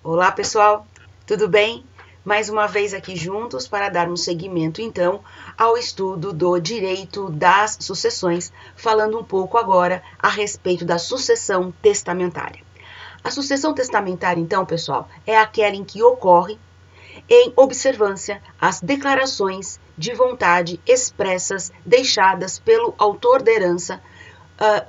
Olá, pessoal, tudo bem? Mais uma vez aqui juntos para darmos seguimento, então, ao estudo do direito das sucessões, falando um pouco agora a respeito da sucessão testamentária. A sucessão testamentária, então, pessoal, é aquela em que ocorre em observância às declarações de vontade expressas deixadas pelo autor da herança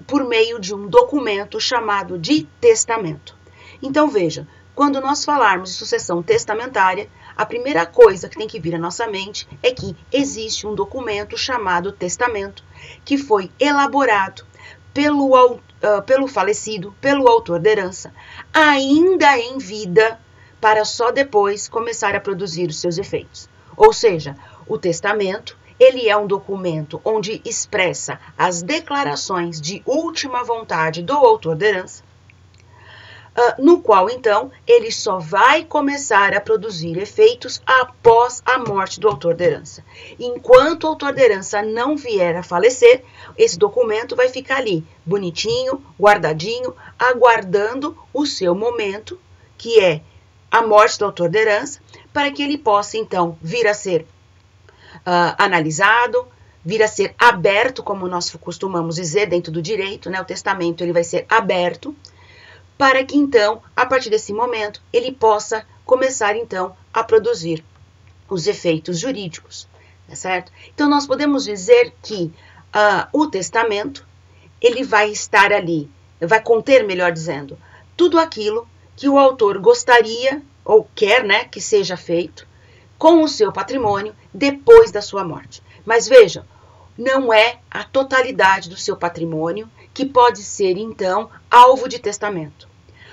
por meio de um documento chamado de testamento. Então, veja, quando nós falarmos de sucessão testamentária, a primeira coisa que tem que vir à nossa mente é que existe um documento chamado testamento, que foi elaborado pelo falecido, pelo autor da herança, ainda em vida, para só depois começar a produzir os seus efeitos. Ou seja, o testamento, ele é um documento onde expressa as declarações de última vontade do autor da herança, no qual, então, ele só vai começar a produzir efeitos após a morte do autor da herança. Enquanto o autor da herança não vier a falecer, esse documento vai ficar ali, bonitinho, guardadinho, aguardando o seu momento, que é a morte do autor da herança, para que ele possa, então, vir a ser analisado, vir a ser aberto, como nós costumamos dizer dentro do direito, né? O testamento ele vai ser aberto, para que, então, a partir desse momento, ele possa começar, então, a produzir os efeitos jurídicos, tá certo? Então, nós podemos dizer que o testamento, ele vai estar ali, vai conter, melhor dizendo, tudo aquilo que o autor gostaria ou quer, né, que seja feito com o seu patrimônio depois da sua morte. Mas vejam, não é a totalidade do seu patrimônio que pode ser, então, alvo de testamento.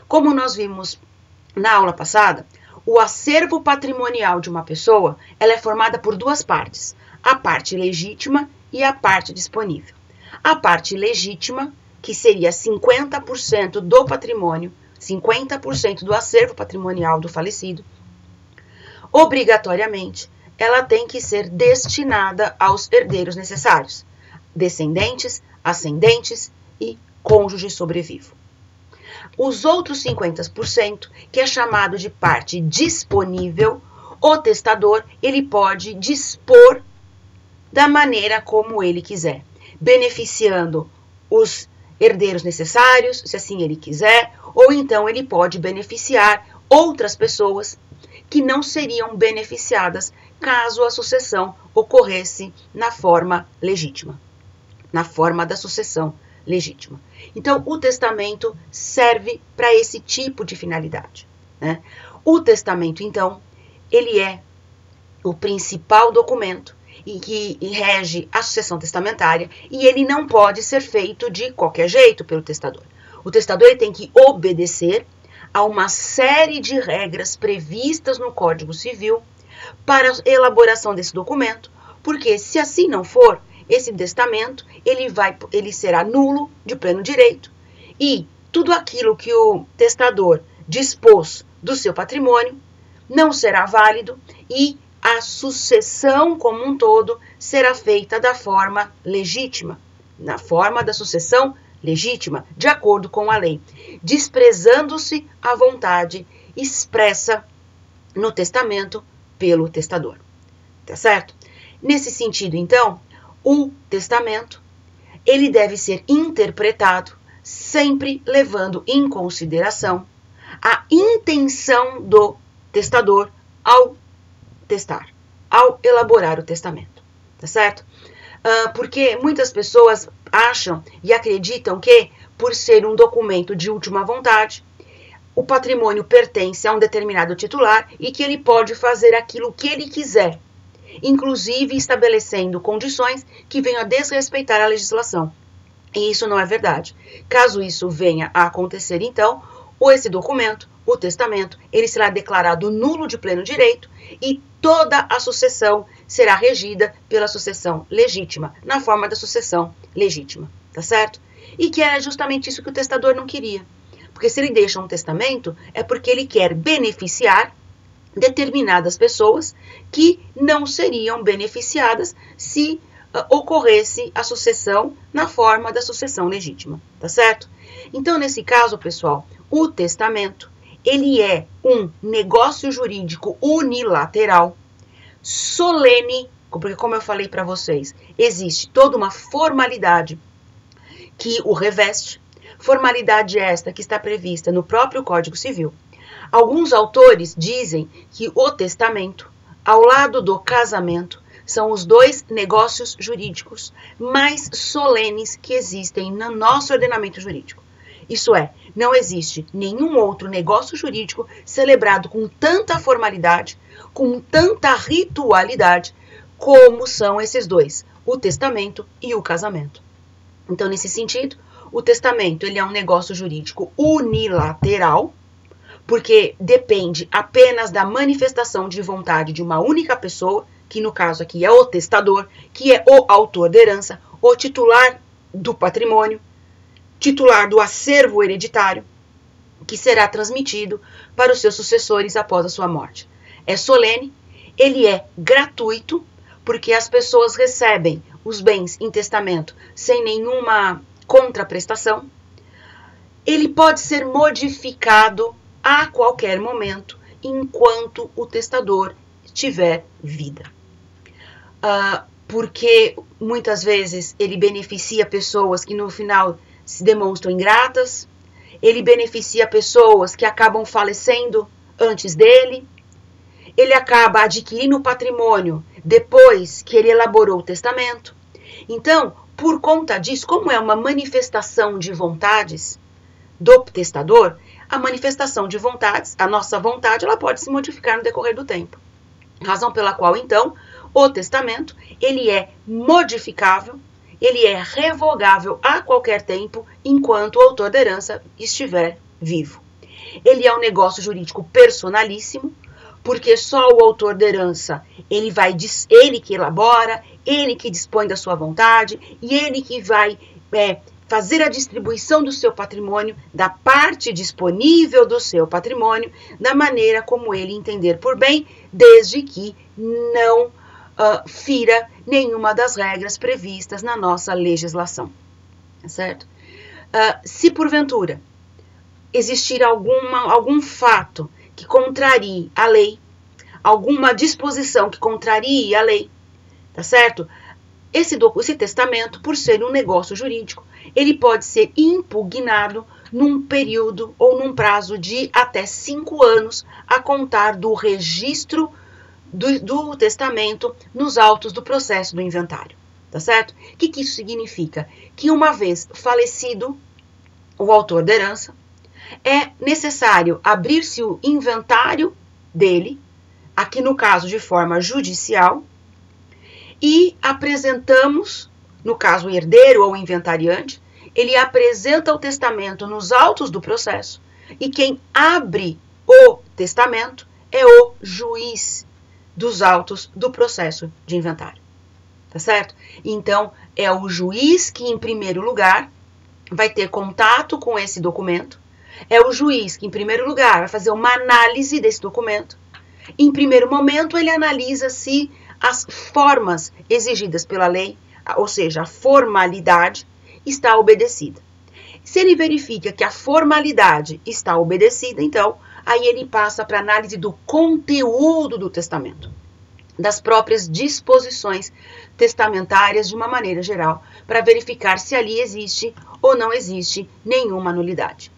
Como nós vimos na aula passada, o acervo patrimonial de uma pessoa, ela é formada por duas partes, a parte legítima e a parte disponível. A parte legítima, que seria 50% do patrimônio, 50% do acervo patrimonial do falecido, obrigatoriamente, ela tem que ser destinada aos herdeiros necessários, descendentes, ascendentes e cônjuge sobrevivo. Os outros 50%, que é chamado de parte disponível, o testador ele pode dispor da maneira como ele quiser, beneficiando os herdeiros necessários, se assim ele quiser, ou então ele pode beneficiar outras pessoas que não seriam beneficiadas caso a sucessão ocorresse na forma legítima, na forma da sucessão legítima. Então, o testamento serve para esse tipo de finalidade, né? O testamento, então, ele é o principal documento em que rege a sucessão testamentária e ele não pode ser feito de qualquer jeito pelo testador. O testador ele tem que obedecer a uma série de regras previstas no Código Civil para a elaboração desse documento, porque se assim não for, esse testamento ele será nulo de pleno direito e tudo aquilo que o testador dispôs do seu patrimônio não será válido e a sucessão como um todo será feita da forma legítima, na forma da sucessão legítima, de acordo com a lei, desprezando-se a vontade expressa no testamento pelo testador. Tá certo? Nesse sentido, então, o testamento ele deve ser interpretado sempre levando em consideração a intenção do testador ao testar, ao elaborar o testamento, tá certo? Porque muitas pessoas acham e acreditam que, por ser um documento de última vontade, o patrimônio pertence a um determinado titular e que ele pode fazer aquilo que ele quiser, inclusive estabelecendo condições que venham a desrespeitar a legislação. E isso não é verdade. Caso isso venha a acontecer, então, esse documento, o testamento, ele será declarado nulo de pleno direito e toda a sucessão será regida pela sucessão legítima, na forma da sucessão legítima, tá certo? E que era justamente isso que o testador não queria. Porque se ele deixa um testamento, é porque ele quer beneficiar determinadas pessoas que não seriam beneficiadas se ocorresse a sucessão na forma da sucessão legítima, tá certo? Então, nesse caso, pessoal, o testamento, ele é um negócio jurídico unilateral, solene, porque como eu falei para vocês, existe toda uma formalidade que o reveste, formalidade esta que está prevista no próprio Código Civil. Alguns autores dizem que o testamento, ao lado do casamento, são os dois negócios jurídicos mais solenes que existem no nosso ordenamento jurídico. Isso é, não existe nenhum outro negócio jurídico celebrado com tanta formalidade, com tanta ritualidade, como são esses dois, o testamento e o casamento. Então, nesse sentido, o testamento ele é um negócio jurídico unilateral, porque depende apenas da manifestação de vontade de uma única pessoa, que no caso aqui é o testador, que é o autor da herança, o titular do patrimônio, titular do acervo hereditário, que será transmitido para os seus sucessores após a sua morte. É solene, ele é gratuito, porque as pessoas recebem os bens em testamento sem nenhuma contraprestação. Ele pode ser modificado a qualquer momento, enquanto o testador tiver vida. Porque muitas vezes ele beneficia pessoas que no final se demonstram ingratas, ele beneficia pessoas que acabam falecendo antes dele, ele acaba adquirindo o patrimônio depois que ele elaborou o testamento. Então, por conta disso, como é uma manifestação de vontades do testador, a manifestação de vontades, a nossa vontade, ela pode se modificar no decorrer do tempo. Razão pela qual, então, o testamento, ele é modificável, ele é revogável a qualquer tempo, enquanto o autor da herança estiver vivo. Ele é um negócio jurídico personalíssimo, porque só o autor da herança, ele que elabora, ele que dispõe da sua vontade, e ele que vai fazer a distribuição do seu patrimônio, da parte disponível do seu patrimônio, da maneira como ele entender por bem, desde que não fira nenhuma das regras previstas na nossa legislação, certo? Se porventura existir algum fato que contrarie a lei, alguma disposição que contrarie a lei, tá certo? Esse testamento, por ser um negócio jurídico, ele pode ser impugnado num período ou num prazo de até 5 anos a contar do registro do testamento nos autos do processo do inventário, tá certo? O que isso significa? Que uma vez falecido o autor da herança, é necessário abrir-se o inventário dele, aqui no caso de forma judicial, e apresentamos, no caso o herdeiro ou o inventariante, ele apresenta o testamento nos autos do processo, e quem abre o testamento é o juiz dos autos do processo de inventário, tá certo? Então, é o juiz que, em primeiro lugar, vai ter contato com esse documento, é o juiz que, em primeiro lugar, vai fazer uma análise desse documento. Em primeiro momento, ele analisa se as formas exigidas pela lei, ou seja, a formalidade, está obedecida. Se ele verifica que a formalidade está obedecida, então, aí ele passa para a análise do conteúdo do testamento, das próprias disposições testamentárias de uma maneira geral, para verificar se ali existe ou não existe nenhuma nulidade.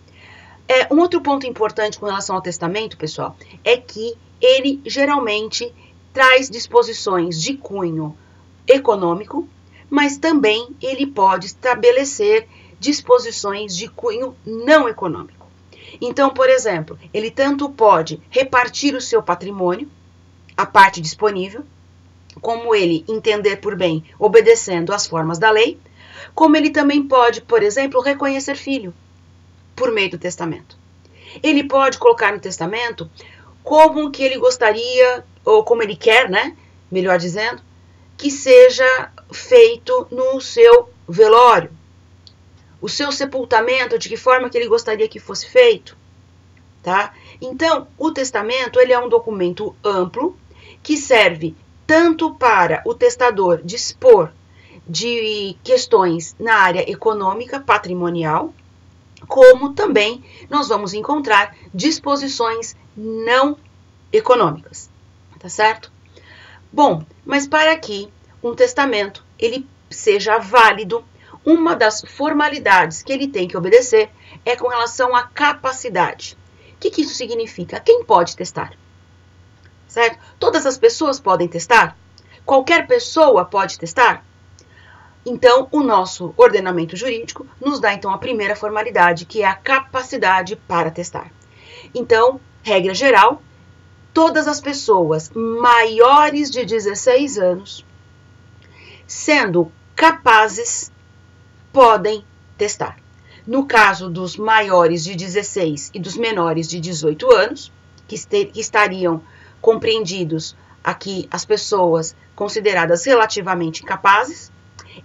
Um outro ponto importante com relação ao testamento, pessoal, é que ele geralmente traz disposições de cunho econômico, mas também ele pode estabelecer disposições de cunho não econômico. Então, por exemplo, ele tanto pode repartir o seu patrimônio, a parte disponível, como ele entender por bem, obedecendo às formas da lei, como ele também pode, por exemplo, reconhecer filho, por meio do testamento. Ele pode colocar no testamento como que ele gostaria, ou como ele quer, né, melhor dizendo, que seja feito no seu velório, o seu sepultamento, de que forma que ele gostaria que fosse feito, tá? Então, o testamento, ele é um documento amplo, que serve tanto para o testador dispor de questões na área econômica, patrimonial, como também nós vamos encontrar disposições não econômicas, tá certo? Bom, mas para que um testamento ele seja válido, uma das formalidades que ele tem que obedecer é com relação à capacidade. O que isso significa? Quem pode testar? Certo? Todas as pessoas podem testar? Qualquer pessoa pode testar? Então, o nosso ordenamento jurídico nos dá, então, a primeira formalidade, que é a capacidade para testar. Então, regra geral, todas as pessoas maiores de 16 anos, sendo capazes, podem testar. No caso dos maiores de 16 e dos menores de 18 anos, que estariam compreendidos aqui as pessoas consideradas relativamente incapazes,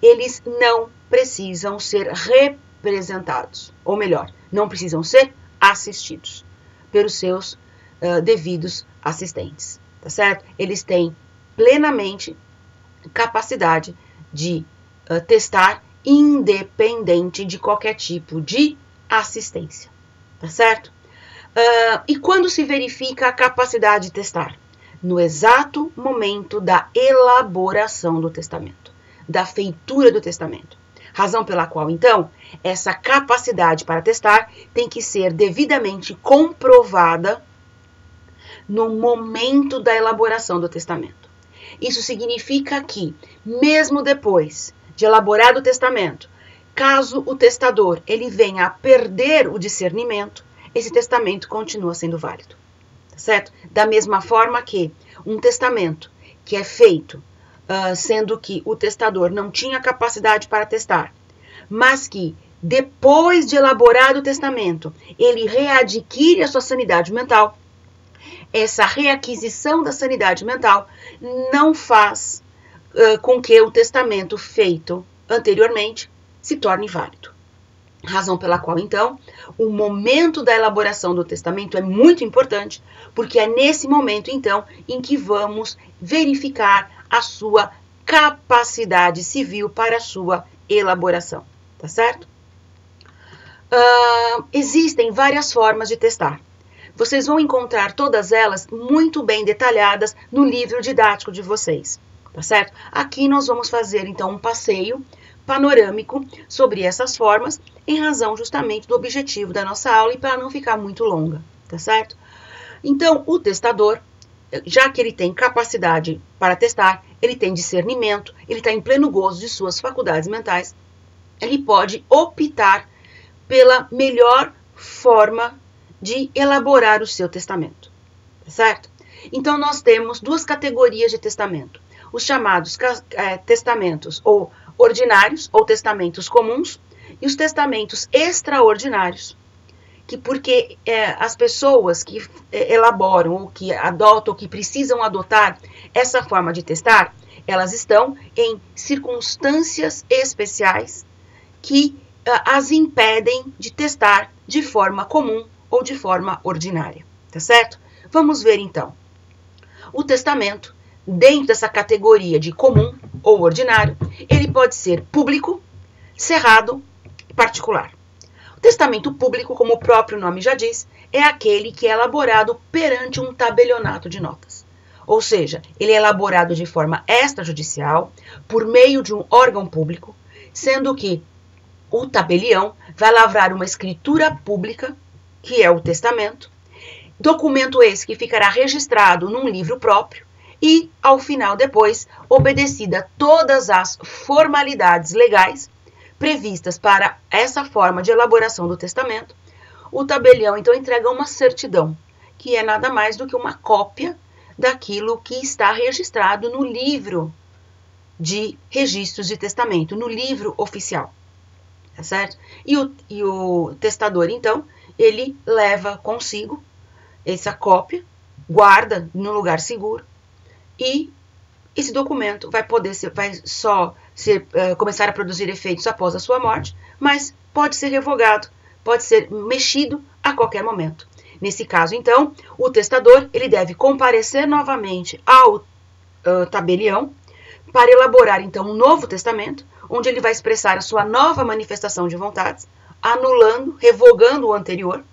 eles não precisam ser representados, ou melhor, não precisam ser assistidos pelos seus devidos assistentes, tá certo? Eles têm plenamente capacidade de testar independente de qualquer tipo de assistência, tá certo? E quando se verifica a capacidade de testar? No exato momento da elaboração do testamento, da feitura do testamento. Razão pela qual, então, essa capacidade para testar tem que ser devidamente comprovada no momento da elaboração do testamento. Isso significa que, mesmo depois de elaborado o testamento, caso o testador ele venha a perder o discernimento, esse testamento continua sendo válido, tá certo? Da mesma forma que um testamento que é feito sendo que o testador não tinha capacidade para testar, mas que depois de elaborado o testamento, ele readquire a sua sanidade mental, essa reaquisição da sanidade mental não faz com que o testamento feito anteriormente se torne válido. Razão pela qual, então, o momento da elaboração do testamento é muito importante, porque é nesse momento, então, em que vamos verificar a sua capacidade civil para a sua elaboração, tá certo? Existem várias formas de testar. Vocês vão encontrar todas elas muito bem detalhadas no livro didático de vocês, tá certo? Aqui nós vamos fazer, então, um passeio panorâmico sobre essas formas, em razão justamente do objetivo da nossa aula e para não ficar muito longa, tá certo? Então, o testador, já que ele tem capacidade para testar, ele tem discernimento, ele está em pleno gozo de suas faculdades mentais, ele pode optar pela melhor forma de elaborar o seu testamento, tá certo? Então, nós temos duas categorias de testamento, os chamados testamentos ou ordinários ou testamentos comuns e os testamentos extraordinários, que porque as pessoas que elaboram ou que adotam ou que precisam adotar essa forma de testar, elas estão em circunstâncias especiais que as impedem de testar de forma comum ou de forma ordinária, tá certo? Vamos ver então. O testamento, dentro dessa categoria de comum ou ordinário, ele pode ser público, cerrado e particular. O testamento público, como o próprio nome já diz, é aquele que é elaborado perante um tabelionato de notas. Ou seja, ele é elaborado de forma extrajudicial, por meio de um órgão público, sendo que o tabelião vai lavrar uma escritura pública, que é o testamento, documento esse que ficará registrado num livro próprio e, ao final, depois, obedecida todas as formalidades legais previstas para essa forma de elaboração do testamento, o tabelião, então, entrega uma certidão, que é nada mais do que uma cópia daquilo que está registrado no livro de registros de testamento, no livro oficial, tá certo? E o testador, então, ele leva consigo essa cópia, guarda no lugar seguro e esse documento vai começar a produzir efeitos após a sua morte, mas pode ser revogado, pode ser mexido a qualquer momento. Nesse caso, então, o testador ele deve comparecer novamente ao tabelião para elaborar, então, um novo testamento, onde ele vai expressar a sua nova manifestação de vontades, anulando, revogando o anterior,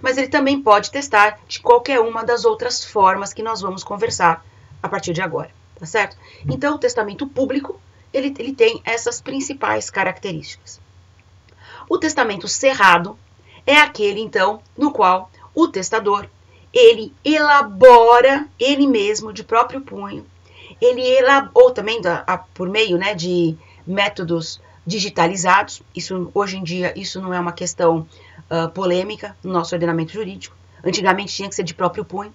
mas ele também pode testar de qualquer uma das outras formas que nós vamos conversar a partir de agora, tá certo? Então, o testamento público, ele tem essas principais características. O testamento cerrado é aquele, então, no qual o testador, ele elabora ele mesmo, de próprio punho, ou também por meio, né, de métodos digitalizados. Isso, hoje em dia, isso não é uma questão polêmica no nosso ordenamento jurídico. Antigamente tinha que ser de próprio punho,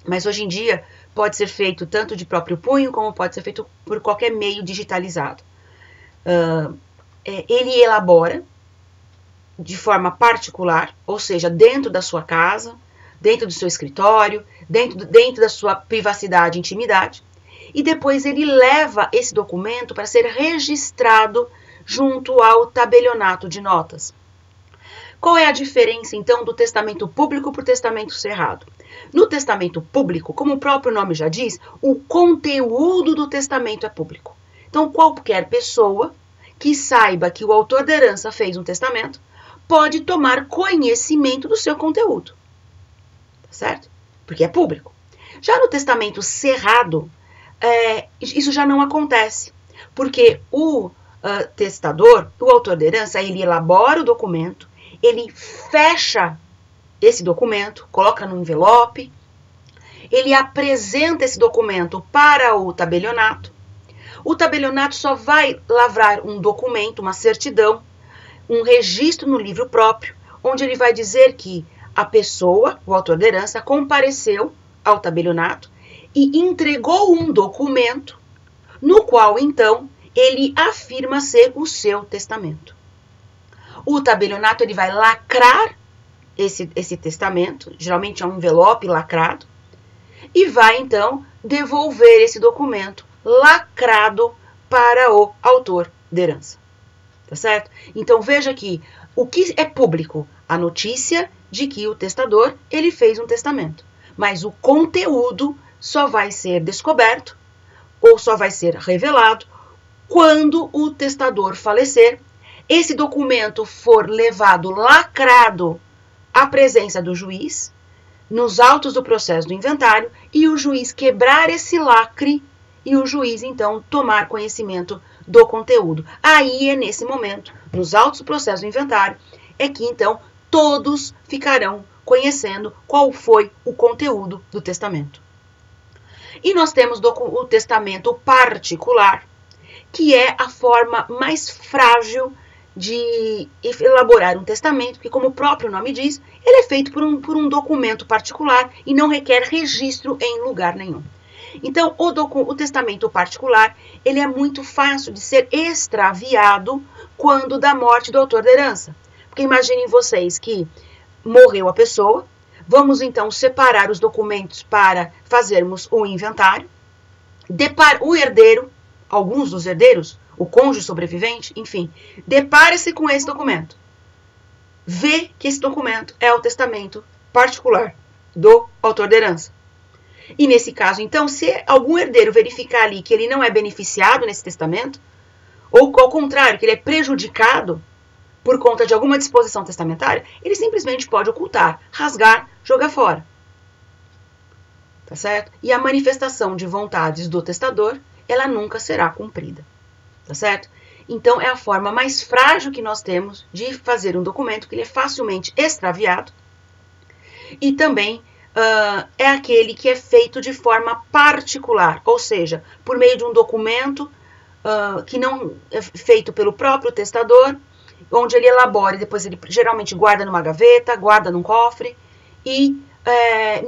mas hoje em dia pode ser feito tanto de próprio punho, como pode ser feito por qualquer meio digitalizado. Ele elabora de forma particular, ou seja, dentro da sua casa, dentro do seu escritório, dentro da sua privacidade e intimidade, e depois ele leva esse documento para ser registrado junto ao tabelionato de notas. Qual é a diferença, então, do testamento público para o testamento cerrado? No testamento público, como o próprio nome já diz, o conteúdo do testamento é público. Então, qualquer pessoa que saiba que o autor da herança fez um testamento pode tomar conhecimento do seu conteúdo. Tá certo? Porque é público. Já no testamento cerrado, isso já não acontece. Porque o testador, o autor da herança, ele elabora o documento, ele fecha esse documento, coloca no envelope, ele apresenta esse documento para o tabelionato. O tabelionato só vai lavrar um documento, uma certidão, um registro no livro próprio, onde ele vai dizer que a pessoa, o autor da herança, compareceu ao tabelionato e entregou um documento no qual, então, ele afirma ser o seu testamento. O tabelionato ele vai lacrar esse testamento, geralmente é um envelope lacrado, e vai, então, devolver esse documento lacrado para o autor da herança. Tá certo? Então, veja aqui, o que é público? A notícia de que o testador, ele fez um testamento. Mas o conteúdo só vai ser descoberto ou só vai ser revelado quando o testador falecer, esse documento for levado lacrado à presença do juiz, nos autos do processo do inventário, e o juiz quebrar esse lacre e o juiz, então, tomar conhecimento do conteúdo. Aí é nesse momento, nos autos do processo do inventário, é que, então, todos ficarão conhecendo qual foi o conteúdo do testamento. E nós temos o testamento particular, que é a forma mais frágil de elaborar um testamento, que, como o próprio nome diz, ele é feito por um documento particular e não requer registro em lugar nenhum. Então, o testamento particular, ele é muito fácil de ser extraviado quando da morte do autor da herança. Porque imaginem vocês que morreu a pessoa, vamos então separar os documentos para fazermos o inventário, o herdeiro, alguns dos herdeiros, o cônjuge sobrevivente, enfim, depara-se com esse documento. Vê que esse documento é o testamento particular do autor da herança. E nesse caso, então, se algum herdeiro verificar ali que ele não é beneficiado nesse testamento, ou ao contrário, que ele é prejudicado por conta de alguma disposição testamentária, ele simplesmente pode ocultar, rasgar, jogar fora. Tá certo? E a manifestação de vontades do testador, ela nunca será cumprida. Tá certo? Então, é a forma mais frágil que nós temos de fazer um documento que ele é facilmente extraviado e também é aquele que é feito de forma particular, ou seja, por meio de um documento que não é feito pelo próprio testador, onde ele elabora e depois ele geralmente guarda numa gaveta, guarda num cofre e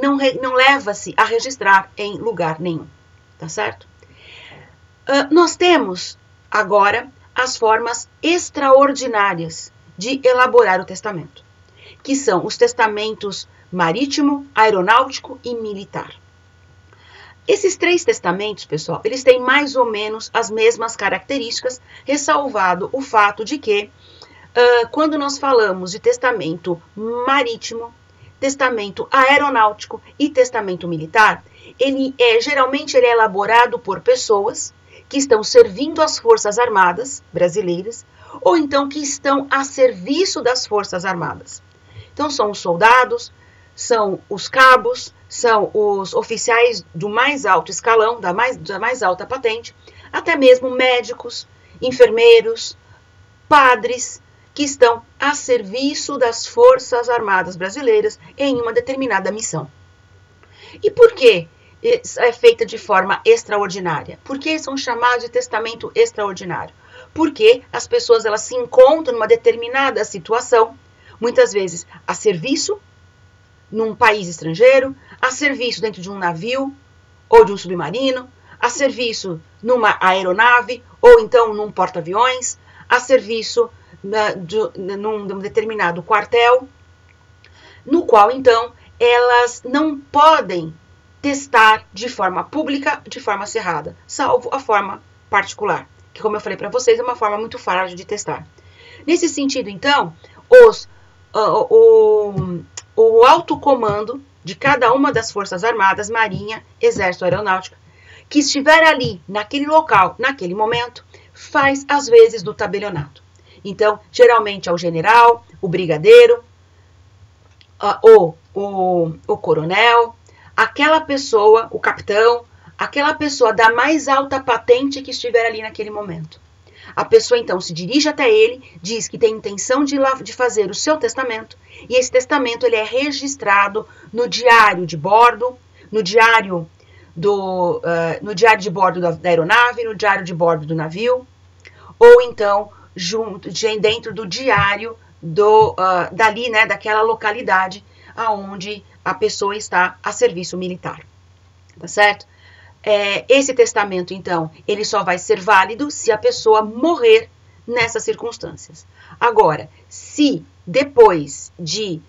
não leva-se a registrar em lugar nenhum, tá certo? Nós temos agora as formas extraordinárias de elaborar o testamento, que são os testamentos marítimo, aeronáutico e militar. Esses três testamentos, pessoal, eles têm mais ou menos as mesmas características, ressalvado o fato de que, quando nós falamos de testamento marítimo, testamento aeronáutico e testamento militar, geralmente ele é elaborado por pessoas que estão servindo as Forças Armadas brasileiras ou então que estão a serviço das Forças Armadas. Então são os soldados, são os cabos, são os oficiais do mais alto escalão, da mais alta patente, até mesmo médicos, enfermeiros, padres, que estão a serviço das Forças Armadas brasileiras em uma determinada missão. E por que é feita de forma extraordinária? Por que são chamados de testamento extraordinário? Porque as pessoas elas se encontram numa determinada situação, muitas vezes a serviço, num país estrangeiro, a serviço dentro de um navio ou de um submarino, a serviço numa aeronave ou então num porta-aviões, a serviço num determinado quartel, no qual então elas não podem testar de forma pública, de forma cerrada, salvo a forma particular, que como eu falei para vocês é uma forma muito fácil de testar. Nesse sentido então, o alto comando de cada uma das Forças Armadas, Marinha, Exército, Aeronáutica, que estiver ali, naquele local, naquele momento, faz às vezes do tabelionato. Então, geralmente é o general, o brigadeiro, o coronel, aquela pessoa, o capitão, aquela pessoa da mais alta patente que estiver ali naquele momento. A pessoa então se dirige até ele, diz que tem intenção de fazer o seu testamento, e esse testamento ele é registrado no diário de bordo, no diário de bordo da aeronave, no diário de bordo do navio, ou então dentro do diário dali, né, daquela localidade aonde a pessoa está a serviço militar, tá certo? Esse testamento, então, ele só vai ser válido se a pessoa morrer nessas circunstâncias. Agora, se depois de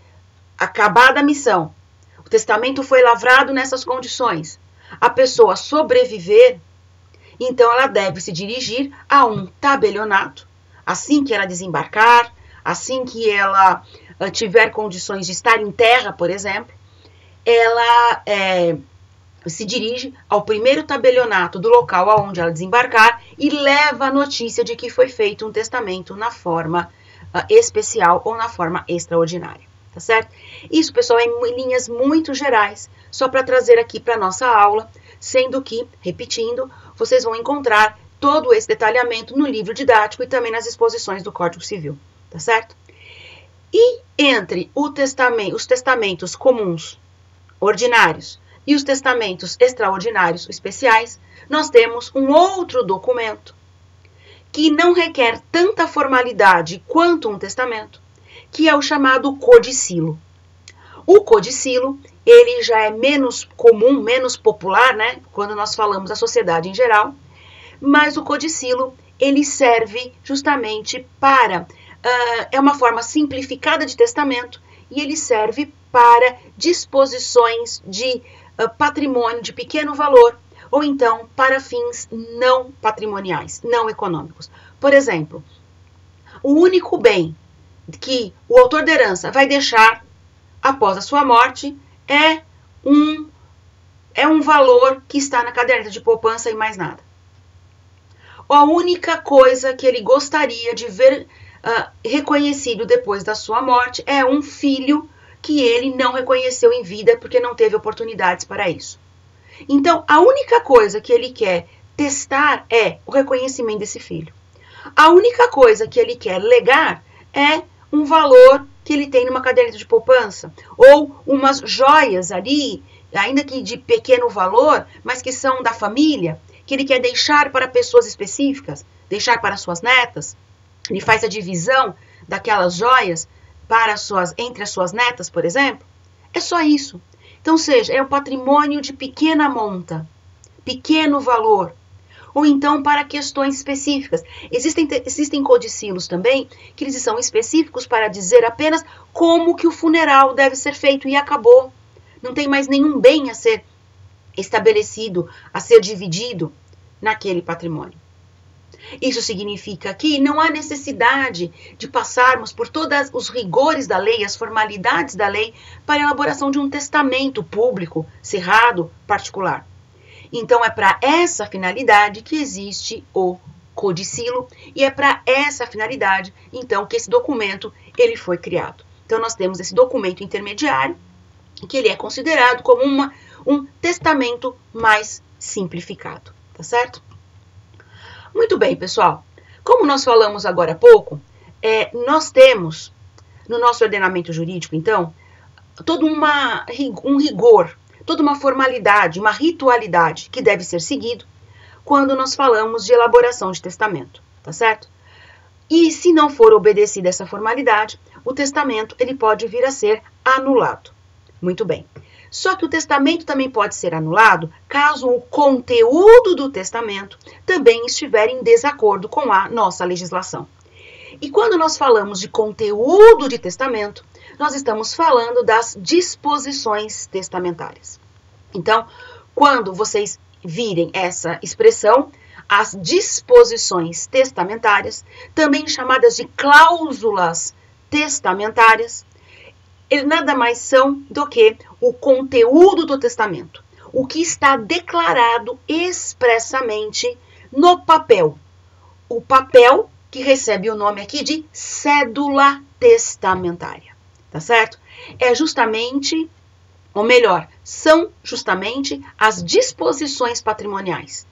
acabada a missão, o testamento foi lavrado nessas condições, a pessoa sobreviver, então ela deve se dirigir a um tabelionato, assim que ela desembarcar, assim que ela tiver condições de estar em terra, por exemplo, ela se dirige ao primeiro tabelionato do local aonde ela desembarcar e leva a notícia de que foi feito um testamento na forma especial ou na forma extraordinária, tá certo? Isso, pessoal, é em linhas muito gerais, só para trazer aqui para nossa aula, sendo que, repetindo, vocês vão encontrar todo esse detalhamento no livro didático e também nas exposições do Código Civil, tá certo? E entre os testamentos comuns, ordinários, e os testamentos extraordinários, especiais, nós temos um outro documento que não requer tanta formalidade quanto um testamento, que é o chamado codicilo. O codicilo, ele já é menos comum, menos popular, né, quando nós falamos da sociedade em geral, mas o codicilo, ele serve justamente para, é uma forma simplificada de testamento, e ele serve para disposições de patrimônio de pequeno valor, ou então para fins não patrimoniais, não econômicos. Por exemplo, o único bem que o autor da herança vai deixar após a sua morte é um valor que está na caderneta de poupança e mais nada. A única coisa que ele gostaria de ver reconhecido depois da sua morte é um filho que ele não reconheceu em vida porque não teve oportunidades para isso. Então, a única coisa que ele quer testar é o reconhecimento desse filho. A única coisa que ele quer legar é um valor que ele tem numa caderneta de poupança, ou umas joias ali, ainda que de pequeno valor, mas que são da família, que ele quer deixar para pessoas específicas, deixar para suas netas. Ele faz a divisão daquelas joias entre as suas netas, por exemplo. É só isso. Então, seja, é um patrimônio de pequena monta, pequeno valor, ou então para questões específicas. Existem codicilos também, que eles são específicos para dizer apenas como que o funeral deve ser feito e acabou. Não tem mais nenhum bem a ser estabelecido, a ser dividido naquele patrimônio. Isso significa que não há necessidade de passarmos por todos os rigores da lei, as formalidades da lei, para a elaboração de um testamento público, cerrado, particular. Então, é para essa finalidade que existe o codicilo, e é para essa finalidade, então, que esse documento ele foi criado. Então, nós temos esse documento intermediário, que ele é considerado como um testamento mais simplificado, tá certo? Muito bem, pessoal. Como nós falamos agora há pouco, nós temos, no nosso ordenamento jurídico, então, todo um rigor, toda uma formalidade, uma ritualidade que deve ser seguido quando nós falamos de elaboração de testamento, tá certo? E se não for obedecida essa formalidade, o testamento ele pode vir a ser anulado. Muito bem. Só que o testamento também pode ser anulado caso o conteúdo do testamento também estiver em desacordo com a nossa legislação. E quando nós falamos de conteúdo de testamento, nós estamos falando das disposições testamentárias. Então, quando vocês virem essa expressão, as disposições testamentárias, também chamadas de cláusulas testamentárias, nada mais são do que o conteúdo do testamento, o que está declarado expressamente no papel. O papel que recebe o nome aqui de cédula testamentária, tá certo? É justamente, ou melhor, são justamente as disposições patrimoniais,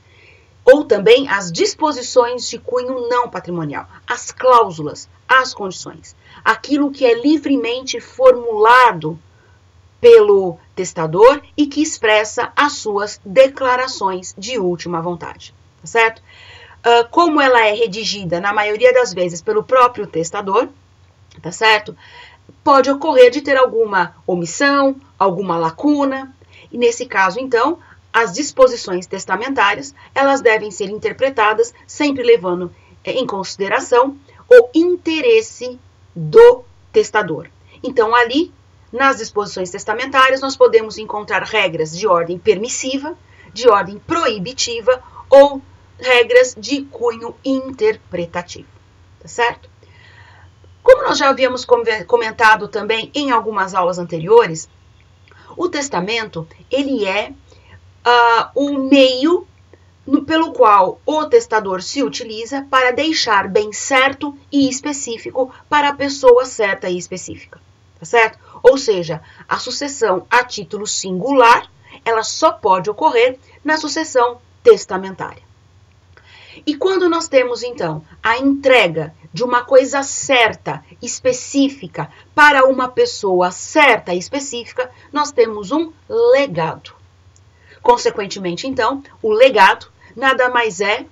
ou também as disposições de cunho não patrimonial, as cláusulas, as condições, aquilo que é livremente formulado pelo testador e que expressa as suas declarações de última vontade, tá certo? Como ela é redigida, na maioria das vezes, pelo próprio testador, tá certo? Pode ocorrer de ter alguma omissão, alguma lacuna, e nesse caso, então, as disposições testamentárias, elas devem ser interpretadas sempre levando em consideração o interesse do testador. Então, ali, nas disposições testamentárias, nós podemos encontrar regras de ordem permissiva, de ordem proibitiva ou regras de cunho interpretativo, tá certo? Como nós já havíamos comentado também em algumas aulas anteriores, o testamento, ele é o meio pelo qual o testador se utiliza para deixar bem certo e específico para a pessoa certa e específica, tá certo? Ou seja, a sucessão a título singular, ela só pode ocorrer na sucessão testamentária. E quando nós temos, então, a entrega de uma coisa certa, específica, para uma pessoa certa e específica, nós temos um legado. Consequentemente, então, o legado nada mais é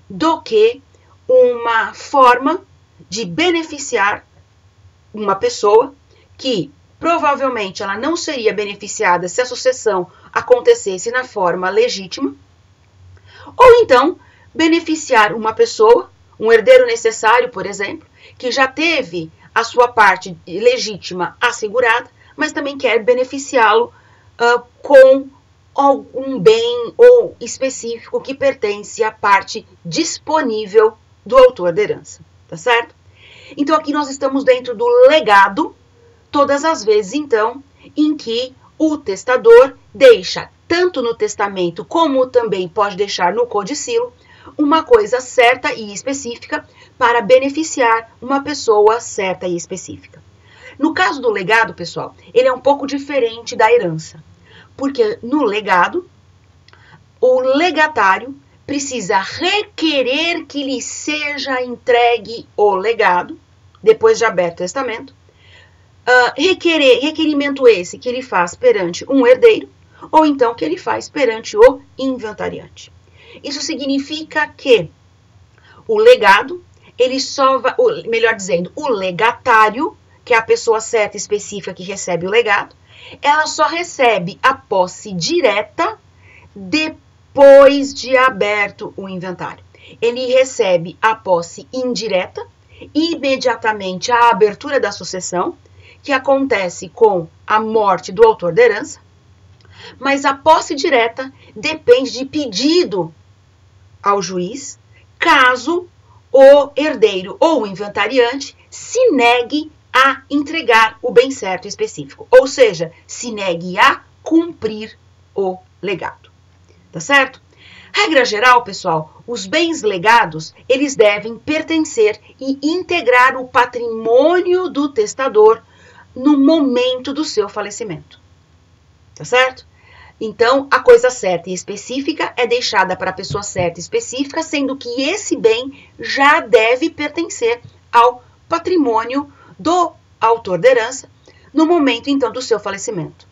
do que uma forma de beneficiar uma pessoa que provavelmente ela não seria beneficiada se a sucessão acontecesse na forma legítima, ou então beneficiar uma pessoa, um herdeiro necessário, por exemplo, que já teve a sua parte legítima assegurada, mas também quer beneficiá-lo com algum bem ou específico que pertence à parte disponível do autor da herança, tá certo? Então aqui nós estamos dentro do legado, todas as vezes então em que o testador deixa, tanto no testamento como também pode deixar no codicilo, uma coisa certa e específica para beneficiar uma pessoa certa e específica. No caso do legado, pessoal, ele é um pouco diferente da herança, porque no legado, o legatário precisa requerer que lhe seja entregue o legado, depois de aberto o testamento, requerimento esse que ele faz perante um herdeiro, ou então que ele faz perante o inventariante. Isso significa que o legado, ele só vai, melhor dizendo, o legatário, que é a pessoa certa e específica que recebe o legado, ela só recebe a posse direta depois de aberto o inventário. Ele recebe a posse indireta imediatamente à abertura da sucessão, que acontece com a morte do autor da herança, mas a posse direta depende de pedido ao juiz, caso o herdeiro ou o inventariante se negue a entregar o bem certo específico, ou seja, se negue a cumprir o legado, tá certo? Regra geral, pessoal, os bens legados, eles devem pertencer e integrar o patrimônio do testador no momento do seu falecimento. Tá certo? Então, a coisa certa e específica é deixada para a pessoa certa e específica, sendo que esse bem já deve pertencer ao patrimônio do autor da herança no momento, então, do seu falecimento.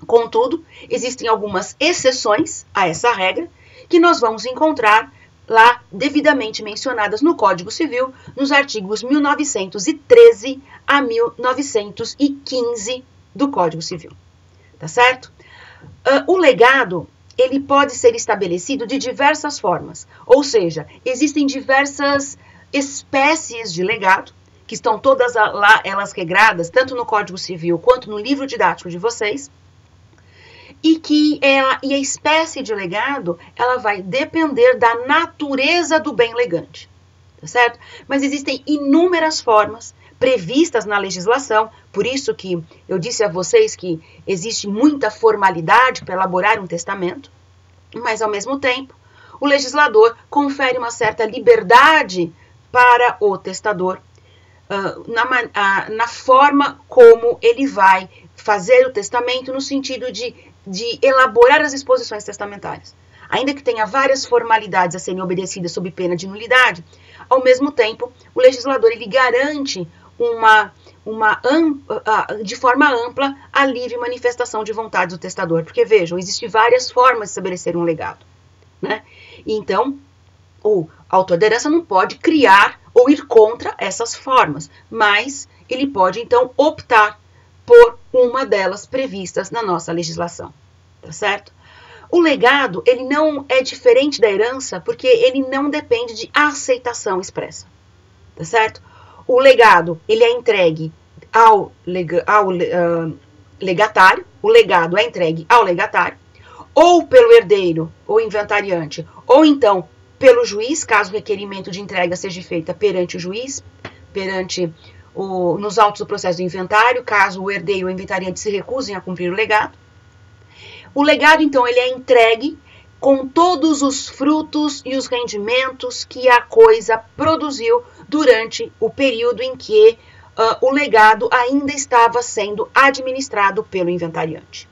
Contudo, existem algumas exceções a essa regra que nós vamos encontrar lá devidamente mencionadas no Código Civil, nos artigos 1913 a 1915 do Código Civil. Tá certo? O legado, ele pode ser estabelecido de diversas formas, ou seja, existem diversas espécies de legado, que estão todas lá, elas regradas, tanto no Código Civil quanto no livro didático de vocês, e a espécie de legado, ela vai depender da natureza do bem legante, tá certo? Mas existem inúmeras formas previstas na legislação, por isso que eu disse a vocês que existe muita formalidade para elaborar um testamento, mas ao mesmo tempo, o legislador confere uma certa liberdade para o testador na forma como ele vai fazer o testamento no sentido de elaborar as disposições testamentárias. Ainda que tenha várias formalidades a serem obedecidas sob pena de nulidade, ao mesmo tempo, o legislador ele garante de forma ampla a livre manifestação de vontade do testador. Porque, vejam, existem várias formas de estabelecer um legado, né? Então, o autor da herança não pode criar ou ir contra essas formas, mas ele pode, então, optar por uma delas previstas na nossa legislação, tá certo? O legado, ele não é diferente da herança porque ele não depende de aceitação expressa, tá certo? O legado, ele é entregue ao legatário, o legado é entregue ao legatário, ou pelo herdeiro, ou inventariante, ou então pelo juiz, caso o requerimento de entrega seja feita perante o juiz, nos autos do processo do inventário, caso o herdeiro ou o inventariante se recusem a cumprir o legado. O legado, então, ele é entregue com todos os frutos e os rendimentos que a coisa produziu durante o período em que o legado ainda estava sendo administrado pelo inventariante.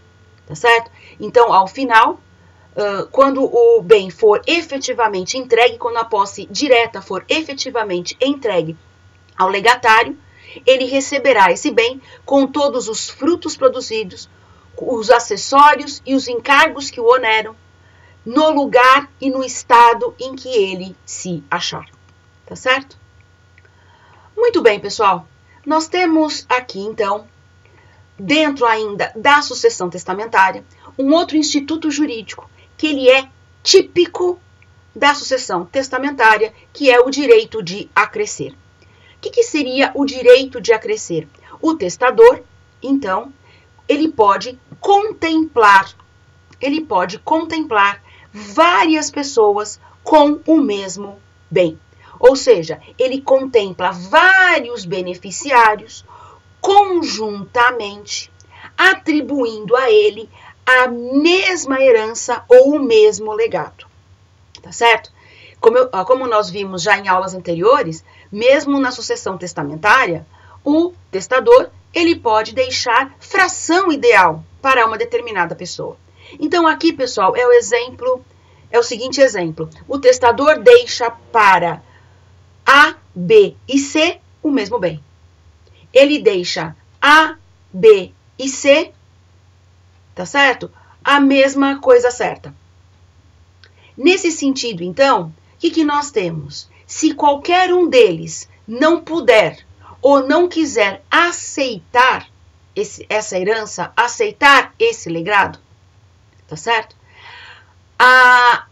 Tá certo? Então, ao final, quando o bem for efetivamente entregue, quando a posse direta for efetivamente entregue ao legatário, ele receberá esse bem com todos os frutos produzidos, os acessórios e os encargos que o oneram, no lugar e no estado em que ele se achar. Tá certo? Muito bem, pessoal. Nós temos aqui, então, dentro ainda da sucessão testamentária, um outro instituto jurídico, que ele é típico da sucessão testamentária, que é o direito de acrescer. O que seria o direito de acrescer? O testador, então, ele pode contemplar várias pessoas com o mesmo bem. Ou seja, ele contempla vários beneficiários conjuntamente, atribuindo a ele a mesma herança ou o mesmo legado. Tá certo? Como nós vimos já em aulas anteriores, mesmo na sucessão testamentária, o testador ele pode deixar fração ideal para uma determinada pessoa. Então aqui, pessoal, é o seguinte exemplo. O testador deixa para A, B e C o mesmo bem. Ele deixa A, B e C, tá certo? A mesma coisa certa. Nesse sentido, então, o que nós temos? Se qualquer um deles não puder ou não quiser aceitar essa herança, aceitar esse legado, tá certo? A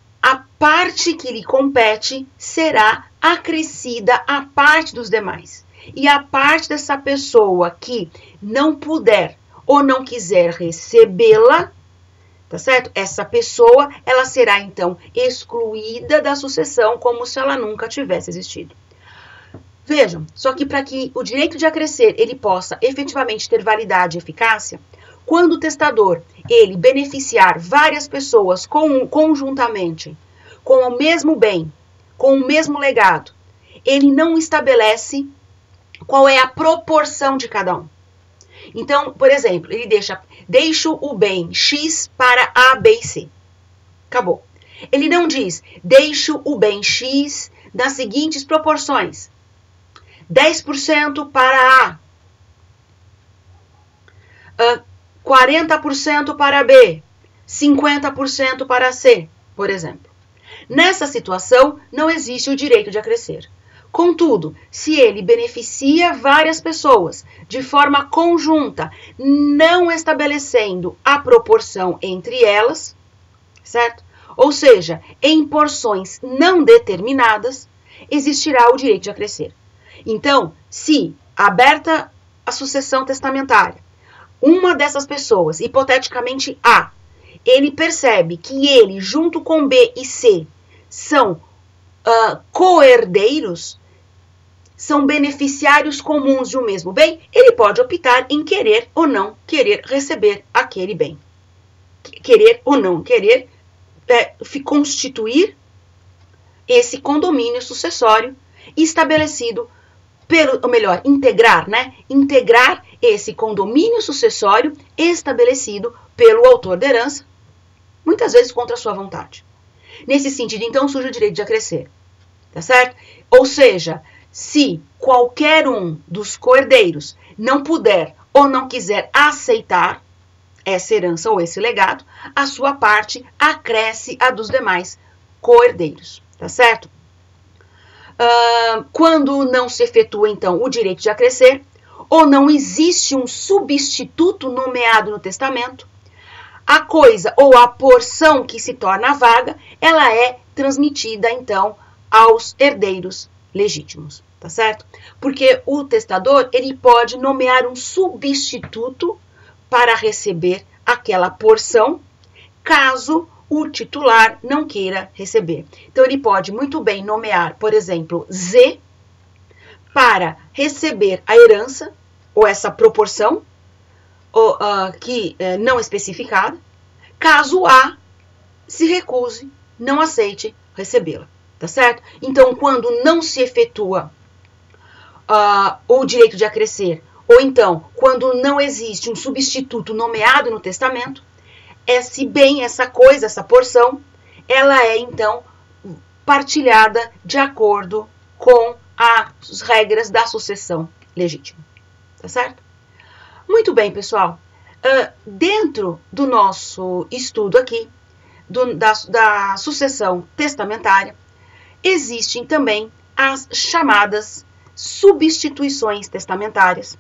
parte que lhe compete será acrescida à parte dos demais. E a parte dessa pessoa que não puder ou não quiser recebê-la, tá certo? Essa pessoa, ela será então excluída da sucessão como se ela nunca tivesse existido. Vejam, só que para que o direito de acrescer ele possa efetivamente ter validade e eficácia, quando o testador ele beneficiar várias pessoas conjuntamente com o mesmo bem, com o mesmo legado, ele não estabelece qual é a proporção de cada um. Então, por exemplo, ele deixo o bem X para A, B e C. Acabou. Ele não diz, deixo o bem X nas seguintes proporções. 10% para A, 40% para B, 50% para C, por exemplo. Nessa situação, não existe o direito de acrescer. Contudo, se ele beneficia várias pessoas de forma conjunta, não estabelecendo a proporção entre elas, certo? Ou seja, em porções não determinadas, existirá o direito de acrescer. Então, se aberta a sucessão testamentária, uma dessas pessoas, hipoteticamente A, ele percebe que ele, junto com B e C, são co-herdeiros, são beneficiários comuns de um mesmo bem, ele pode optar em querer ou não querer receber aquele bem. Querer ou não querer constituir esse condomínio sucessório estabelecido ou melhor, integrar esse condomínio sucessório estabelecido pelo autor da herança, muitas vezes contra a sua vontade. Nesse sentido, então, surge o direito de acrescer, tá certo? Ou seja, se qualquer um dos coherdeiros não puder ou não quiser aceitar essa herança ou esse legado, a sua parte acresce a dos demais coherdeiros, tá certo? Quando não se efetua, então, o direito de acrescer, ou não existe um substituto nomeado no testamento, a coisa ou a porção que se torna vaga, ela é transmitida, então, aos herdeiros legítimos, tá certo? Porque o testador, ele pode nomear um substituto para receber aquela porção, caso o titular não queira receber. Então, ele pode muito bem nomear, por exemplo, Z, para receber a herança, ou essa proporção, que não especificada, caso A se recuse, não aceite recebê-la, tá certo? Então, quando não se efetua o direito de acrescer, ou então, quando não existe um substituto nomeado no testamento, esse bem, essa coisa, essa porção, ela é, então, partilhada de acordo com as regras da sucessão legítima. Tá certo? Muito bem, pessoal. Dentro do nosso estudo aqui, da sucessão testamentária, existem também as chamadas substituições testamentárias,